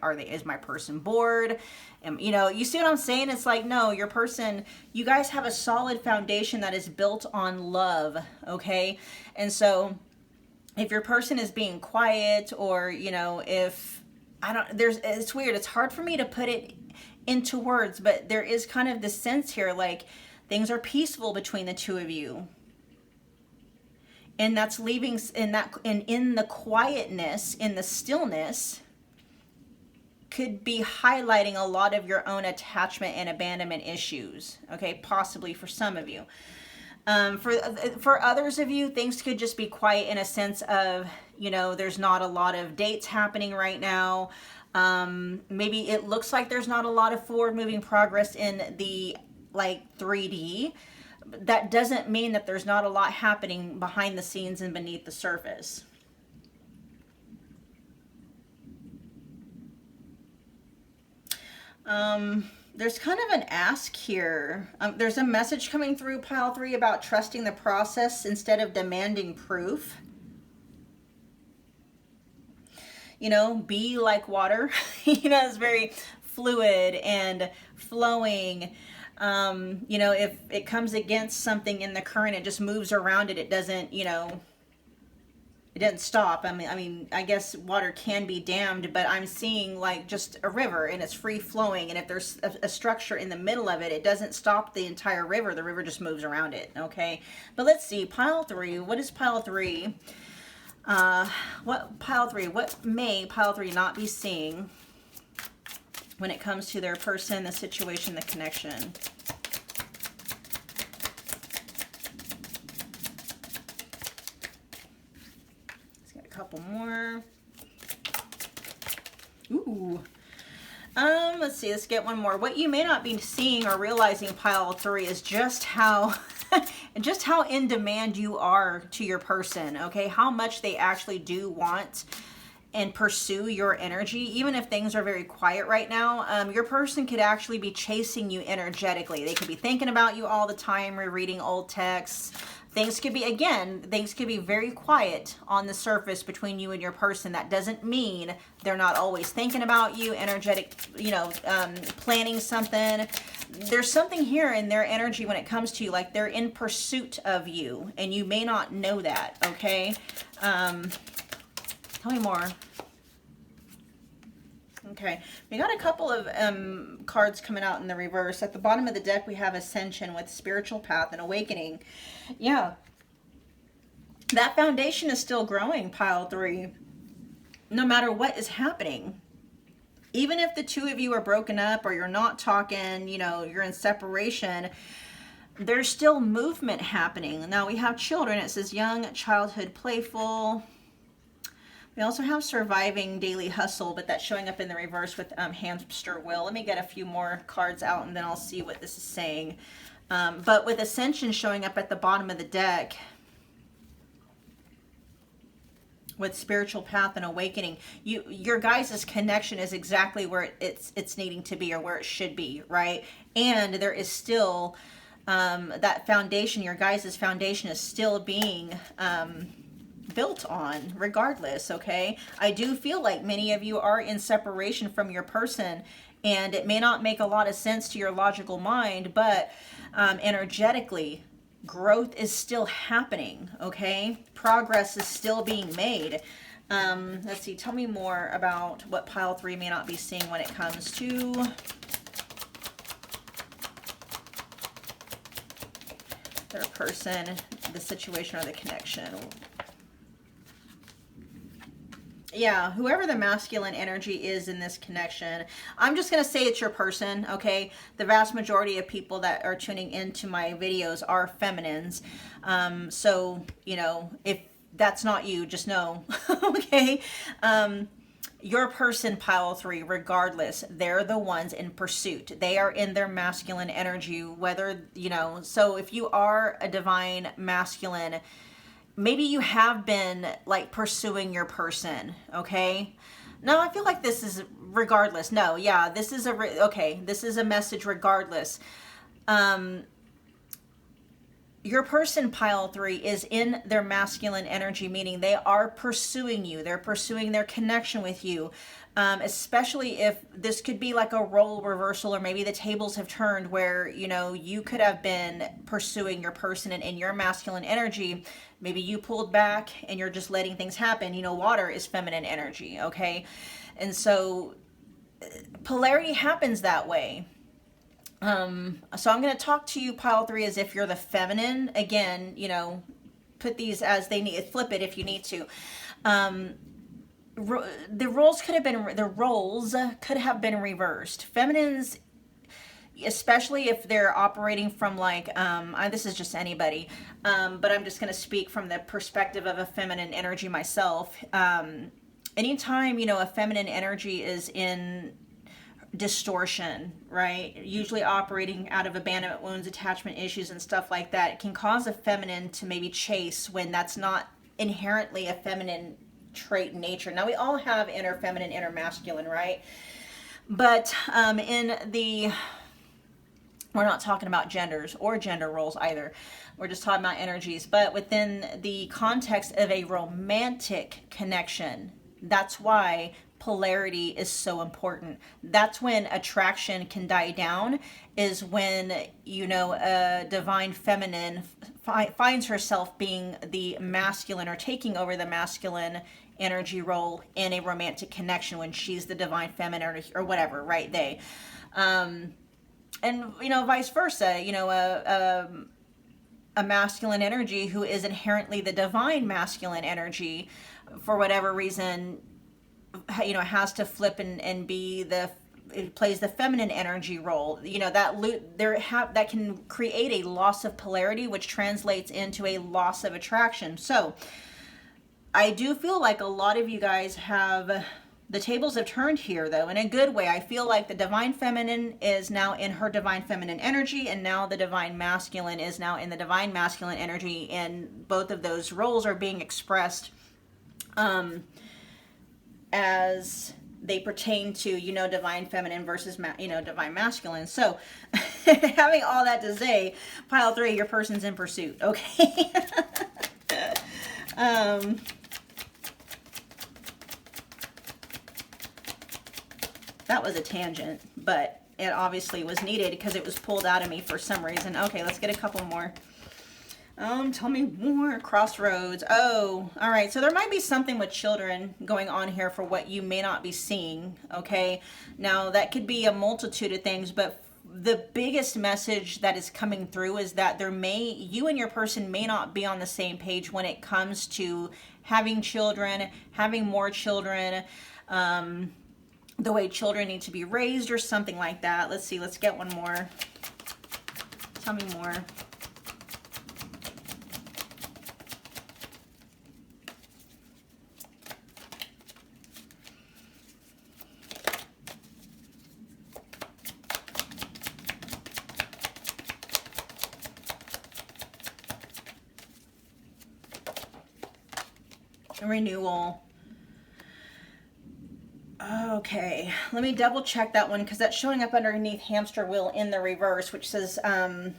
person bored? You see what I'm saying? It's like, no, your person, you guys have a solid foundation that is built on love. Okay. And so if your person is being quiet, or, it's weird. It's hard for me to put it into words, but there is kind of this sense here, like things are peaceful between the two of you. And that's leaving in the quietness, in the stillness, could be highlighting a lot of your own attachment and abandonment issues, okay, possibly for some of you. For others of you, things could just be quiet in a sense of, you know, there's not a lot of dates happening right now. Maybe it looks like there's not a lot of forward moving progress in the like 3D. That doesn't mean that there's not a lot happening behind the scenes and beneath the surface. There's kind of an ask here. There's a message coming through pile 3 about trusting the process instead of demanding proof. You know, be like water. You know, it's very fluid and flowing. You know, if it comes against something in the current, it just moves around it. It doesn't, you know, it doesn't stop. I guess water can be dammed, but I'm seeing like just a river and it's free flowing. And if there's a structure in the middle of it, it doesn't stop the entire river. The river just moves around it. Okay. But let's see, pile 3. What is pile 3? What may pile 3 not be seeing when it comes to their person, the situation, the connection? Couple more. Ooh. Let's see, let's get one more. What you may not be seeing or realizing, pile 3, is just how in demand you are to your person, okay? How much they actually do want and pursue your energy. Even if things are very quiet right now, your person could actually be chasing you energetically. They could be thinking about you all the time, rereading old texts. Things could be very quiet on the surface between you and your person. That doesn't mean they're not always thinking about you, energetic, you know, planning something. There's something here in their energy when it comes to you, like they're in pursuit of you, and you may not know that, okay? Tell me more. Okay, we got a couple of cards coming out in the reverse. At the bottom of the deck, we have Ascension with Spiritual Path and Awakening. Yeah, that foundation is still growing, pile 3, no matter what is happening. Even if the two of you are broken up or you're not talking, you know, you're in separation, there's still movement happening. Now we have children. It says young, childhood, playful. We also have surviving, daily hustle, but that's showing up in the reverse with hamster wheel. Let me get a few more cards out and then I'll see what this is saying. But with Ascension showing up at the bottom of the deck, with Spiritual Path and Awakening, your guys' connection is exactly where it's needing to be, or where it should be, right? And there is still that foundation, your guys' foundation is still being built on regardless, okay? I do feel like many of you are in separation from your person, and it may not make a lot of sense to your logical mind, but energetically, growth is still happening, okay? Progress is still being made. Let's see, tell me more about what pile 3 may not be seeing when it comes to their person, the situation, or the connection. Yeah, whoever the masculine energy is in this connection, I'm just going to say it's your person, okay? The vast majority of people that are tuning into my videos are feminines. So, you know, if that's not you, just know, okay? Your person, pile 3, regardless, they're the ones in pursuit. They are in their masculine energy, whether, you know, so if you are a divine masculine, maybe you have been like pursuing your person, okay? No, I feel like this is regardless. No, yeah, this is this is a message regardless. Your person, pile 3, is in their masculine energy, meaning they are pursuing you. They're pursuing their connection with you. Especially if this could be like a role reversal, or maybe the tables have turned where, you know, you could have been pursuing your person and in your masculine energy. Maybe you pulled back and you're just letting things happen. You know, water is feminine energy, okay? And so polarity happens that way. So I'm going to talk to you, pile 3, as if you're the feminine. Again, you know, put these as they need, flip it if you need to. the roles could have been reversed. Feminines, especially if they're operating from like this is just anybody, but I'm just going to speak from the perspective of a feminine energy myself. Anytime, you know, a feminine energy is in distortion, right, usually operating out of abandonment wounds, attachment issues and stuff like that, it can cause a feminine to maybe chase when that's not inherently a feminine trait in nature. Now we all have inner feminine, inner masculine, right? But we're not talking about genders or gender roles either. We're just talking about energies. But within the context of a romantic connection, that's why polarity is so important. That's when attraction can die down, is when, you know, a divine feminine finds herself being the masculine or taking over the masculine energy role in a romantic connection when she's the divine feminine or whatever, right? And, you know, vice versa, you know, a masculine energy who is inherently the divine masculine energy, for whatever reason, you know, has to flip and be it plays the feminine energy role. You know, that can create a loss of polarity, which translates into a loss of attraction. So I do feel like a lot of you guys the tables have turned here, though, in a good way. I feel like the divine feminine is now in her divine feminine energy, and now the divine masculine is now in the divine masculine energy, and both of those roles are being expressed as they pertain to, you know, divine feminine versus, you know, divine masculine. So having all that to say, pile 3, your person's in pursuit, okay? That was a tangent, but it obviously was needed because it was pulled out of me for some reason. Okay, let's get a couple more. Tell me more. Crossroads. Oh, all right. So there might be something with children going on here for what you may not be seeing. Okay. Now that could be a multitude of things, but the biggest message that is coming through is that you and your person may not be on the same page when it comes to having children, having more children, the way children need to be raised or something like that. Let's see. Let's get one more. Tell me more. Renewal. Okay, let me double check that one because that's showing up underneath hamster wheel in the reverse, which says, oh,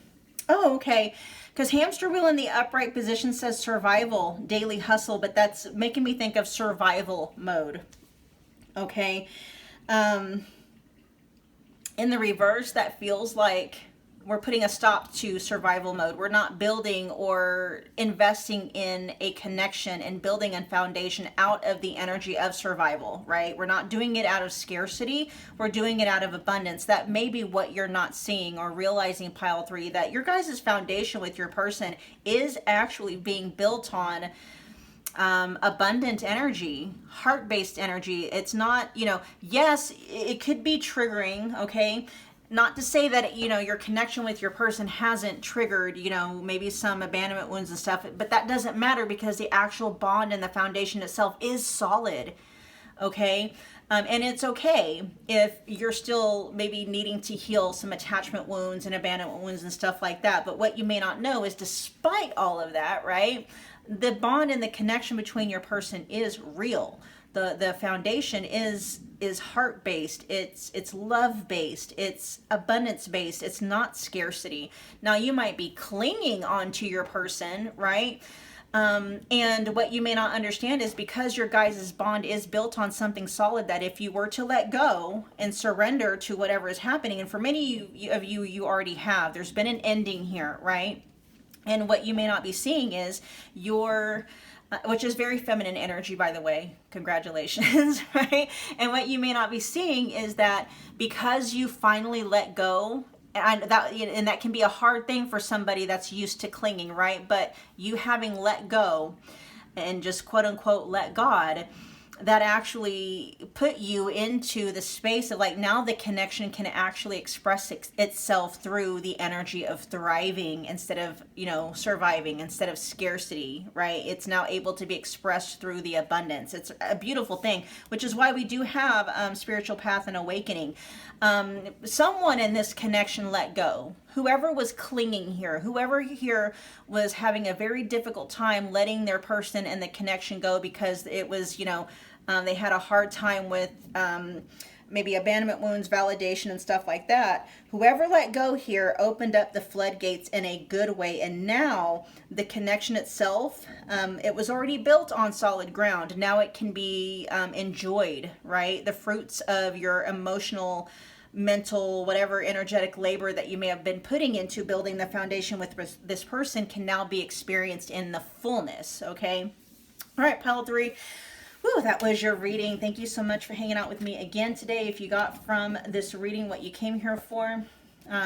okay, because hamster wheel in the upright position says survival, daily hustle, but that's making me think of survival mode. Okay, in the reverse, that feels like we're putting a stop to survival mode. We're not building or investing in a connection and building a foundation out of the energy of survival, right? We're not doing it out of scarcity. We're doing it out of abundance. That may be what you're not seeing or realizing, pile 3, that your guys' foundation with your person is actually being built on abundant energy, heart-based energy. It's not, you know, yes, it could be triggering, okay? Not to say that, you know, your connection with your person hasn't triggered, you know, maybe some abandonment wounds and stuff, but that doesn't matter because the actual bond and the foundation itself is solid, okay? And it's okay if you're still maybe needing to heal some attachment wounds and abandonment wounds and stuff like that. But what you may not know is despite all of that, right, the bond and the connection between your person is real. The foundation is heart-based, it's love-based, it's abundance-based, it's not scarcity. Now you might be clinging on to your person, right? And what you may not understand is because your guys' bond is built on something solid, that if you were to let go and surrender to whatever is happening, and for many of you, you already have, there's been an ending here, right? And what you may not be seeing is which is very feminine energy, by the way, congratulations, right? And what you may not be seeing is that because you finally let go, and that can be a hard thing for somebody that's used to clinging, right? But you having let go and just quote unquote let God, that actually put you into the space of like, now the connection can actually express itself through the energy of thriving instead of, you know, surviving, instead of scarcity, right? It's now able to be expressed through the abundance. It's a beautiful thing, which is why we do have spiritual path and awakening. Someone in this connection let go. Whoever was clinging here, whoever here was having a very difficult time letting their person and the connection go because it was, you know, they had a hard time with maybe abandonment wounds, validation, and stuff like that. Whoever let go here opened up the floodgates in a good way. And now the connection itself, it was already built on solid ground. Now it can be enjoyed, right? The fruits of your emotional, mental, whatever energetic labor that you may have been putting into building the foundation with this person can now be experienced in the fullness. Okay. All right, pile 3. Whew, that was your reading. Thank you so much for hanging out with me again today. If you got from this reading what you came here for,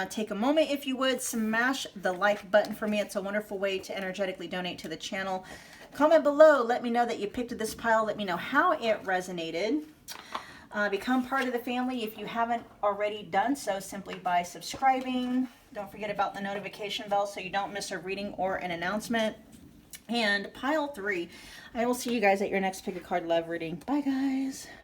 take a moment, if you would, smash the like button for me. It's a wonderful way to energetically donate to the channel. Comment below. Let me know that you picked this pile. Let me know how it resonated. Become part of the family if you haven't already done so, simply by subscribing. Don't forget about the notification bell so you don't miss a reading or an announcement. And pile 3, I will see you guys at your next pick a card love reading. Bye, guys.